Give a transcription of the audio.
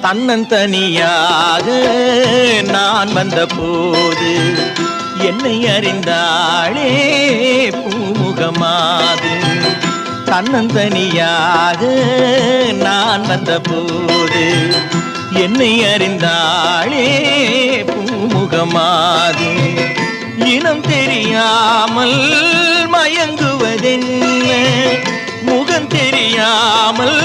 தன்னந்தனியாக நான் வந்த போது என்னை அறிந்தாளே பூமுகமாது. தன்னந்தனியாக நான் வந்த போது என்னை அறிந்தாளே பூமுகமாது. இனம் தெரியாமல் மயங்குவதென்ன, முகம் தெரியாமல்